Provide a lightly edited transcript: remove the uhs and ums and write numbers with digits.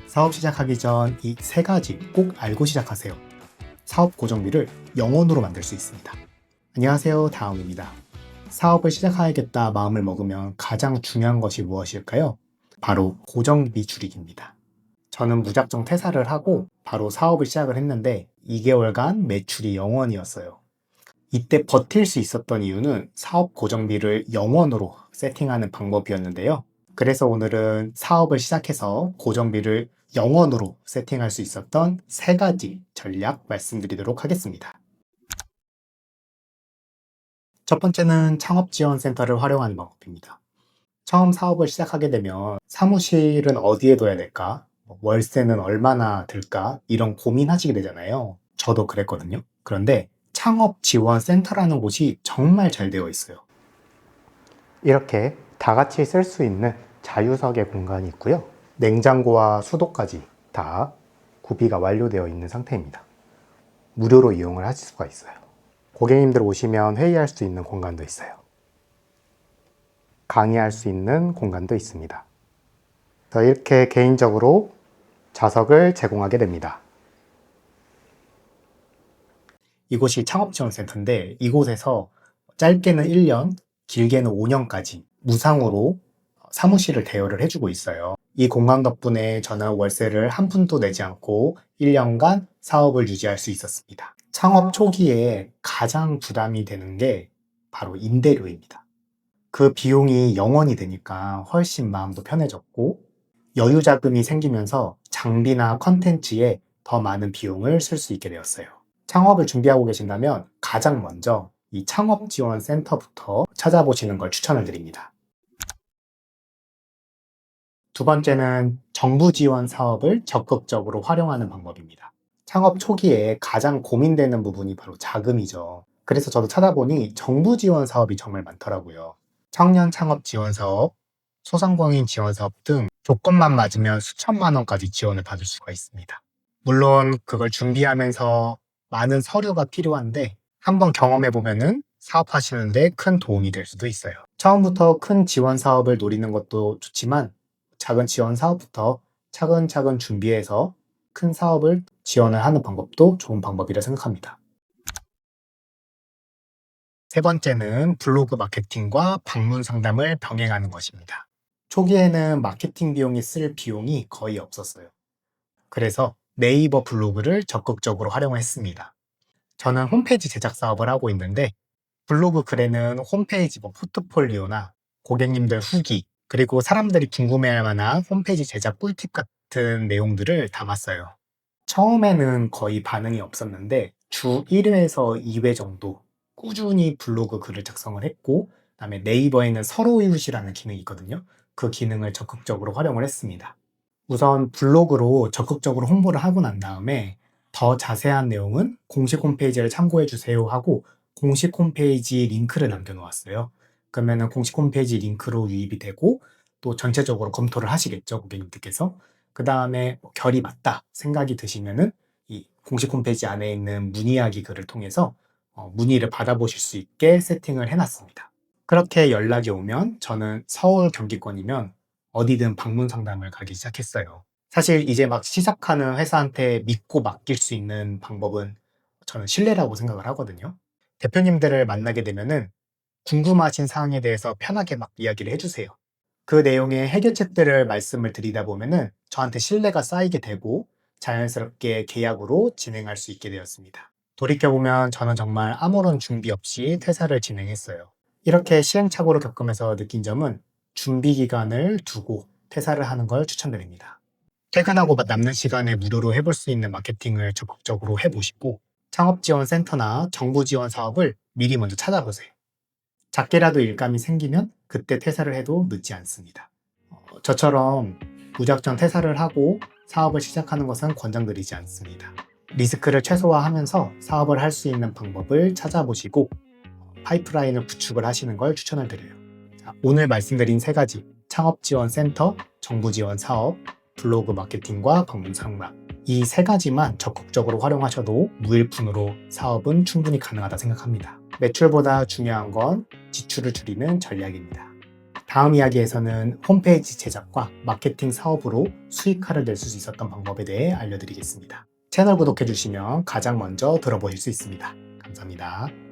사업 시작하기 전 이 세 가지 꼭 알고 시작하세요. 사업 고정비를 0원으로 만들 수 있습니다. 안녕하세요, 다음입니다. 사업을 시작해야겠다 마음을 먹으면 가장 중요한 것이 무엇일까요? 바로 고정비 줄이기입니다. 저는 무작정 퇴사를 하고 바로 사업을 시작을 했는데 2개월간 매출이 0원이었어요. 이때 버틸 수 있었던 이유는 사업 고정비를 0원으로 세팅하는 방법이었는데요. 그래서 오늘은 사업을 시작해서 고정비를 0원으로 세팅할 수 있었던 세 가지 전략 말씀드리도록 하겠습니다. 첫 번째는 창업지원센터를 활용하는 방법입니다. 처음 사업을 시작하게 되면 사무실은 어디에 둬야 될까? 월세는 얼마나 들까? 이런 고민하시게 되잖아요. 저도 그랬거든요. 그런데 창업지원센터라는 곳이 정말 잘 되어 있어요. 이렇게 다 같이 쓸 수 있는 자유석의 공간이 있고요. 냉장고와 수도까지 다 구비가 완료되어 있는 상태입니다. 무료로 이용을 하실 수가 있어요. 고객님들 오시면 회의할 수 있는 공간도 있어요. 강의할 수 있는 공간도 있습니다. 그래서 이렇게 개인적으로 좌석을 제공하게 됩니다. 이곳이 창업지원센터인데 이곳에서 짧게는 1년, 길게는 5년까지 무상으로 사무실을 대여를 해주고 있어요. 이 공간 덕분에 저는 월세를 한 푼도 내지 않고 1년간 사업을 유지할 수 있었습니다. 창업 초기에 가장 부담이 되는 게 바로 임대료입니다. 그 비용이 0원이 되니까 훨씬 마음도 편해졌고 여유 자금이 생기면서 장비나 컨텐츠에 더 많은 비용을 쓸 수 있게 되었어요. 창업을 준비하고 계신다면 가장 먼저 이 창업지원센터부터 찾아보시는 걸 추천을 드립니다. 두 번째는 정부 지원 사업을 적극적으로 활용하는 방법입니다. 창업 초기에 가장 고민되는 부분이 바로 자금이죠. 그래서 저도 찾아보니 정부 지원 사업이 정말 많더라고요. 청년 창업 지원 사업, 소상공인 지원 사업 등 조건만 맞으면 수천만 원까지 지원을 받을 수가 있습니다. 물론 그걸 준비하면서 많은 서류가 필요한데 한번 경험해 보면은 사업하시는데 큰 도움이 될 수도 있어요. 처음부터 큰 지원 사업을 노리는 것도 좋지만 작은 지원 사업부터 차근차근 준비해서 큰 사업을 지원을 하는 방법도 좋은 방법이라 생각합니다. 세 번째는 블로그 마케팅과 방문 상담을 병행하는 것입니다. 초기에는 마케팅 비용이 쓸 비용이 거의 없었어요. 그래서 네이버 블로그를 적극적으로 활용했습니다. 저는 홈페이지 제작 사업을 하고 있는데 블로그 글에는 홈페이지 포트폴리오나 고객님들 후기, 그리고 사람들이 궁금해할 만한 홈페이지 제작 꿀팁 같은 내용들을 담았어요. 처음에는 거의 반응이 없었는데 주 1회에서 2회 정도 꾸준히 블로그 글을 작성을 했고, 그다음에 네이버에는 서로 이웃이라는 기능이 있거든요. 그 기능을 적극적으로 활용을 했습니다. 우선 블로그로 적극적으로 홍보를 하고 난 다음에 더 자세한 내용은 공식 홈페이지를 참고해 주세요 하고 공식 홈페이지 링크를 남겨놓았어요. 그러면은 공식 홈페이지 링크로 유입이 되고 또 전체적으로 검토를 하시겠죠, 고객님들께서. 그 다음에 결이 맞다 생각이 드시면은 이 공식 홈페이지 안에 있는 문의하기 글을 통해서 문의를 받아보실 수 있게 세팅을 해놨습니다. 그렇게 연락이 오면 저는 서울 경기권이면 어디든 방문 상담을 가기 시작했어요. 사실 이제 막 시작하는 회사한테 믿고 맡길 수 있는 방법은 저는 신뢰라고 생각을 하거든요. 대표님들을 만나게 되면은 궁금하신 사항에 대해서 편하게 막 이야기를 해주세요. 그 내용의 해결책들을 말씀을 드리다 보면은 저한테 신뢰가 쌓이게 되고 자연스럽게 계약으로 진행할 수 있게 되었습니다. 돌이켜보면 저는 정말 아무런 준비 없이 퇴사를 진행했어요. 이렇게 시행착오를 겪으면서 느낀 점은 준비 기간을 두고 퇴사를 하는 걸 추천드립니다. 퇴근하고 남는 시간에 무료로 해볼 수 있는 마케팅을 적극적으로 해보시고 창업지원센터나 정부지원 사업을 미리 먼저 찾아보세요. 작게라도 일감이 생기면 그때 퇴사를 해도 늦지 않습니다. 저처럼 무작정 퇴사를 하고 사업을 시작하는 것은 권장드리지 않습니다. 리스크를 최소화하면서 사업을 할 수 있는 방법을 찾아보시고 파이프라인을 구축을 하시는 걸 추천을 드려요. 자, 오늘 말씀드린 세 가지, 창업지원센터, 정부지원 사업, 블로그 마케팅과 방문 상담, 이 세 가지만 적극적으로 활용하셔도 무일푼으로 사업은 충분히 가능하다 생각합니다. 매출보다 중요한 건 지출을 줄이는 전략입니다. 다음 이야기에서는 홈페이지 제작과 마케팅 사업으로 수익화를 낼 수 있었던 방법에 대해 알려드리겠습니다. 채널 구독해주시면 가장 먼저 들어보실 수 있습니다. 감사합니다.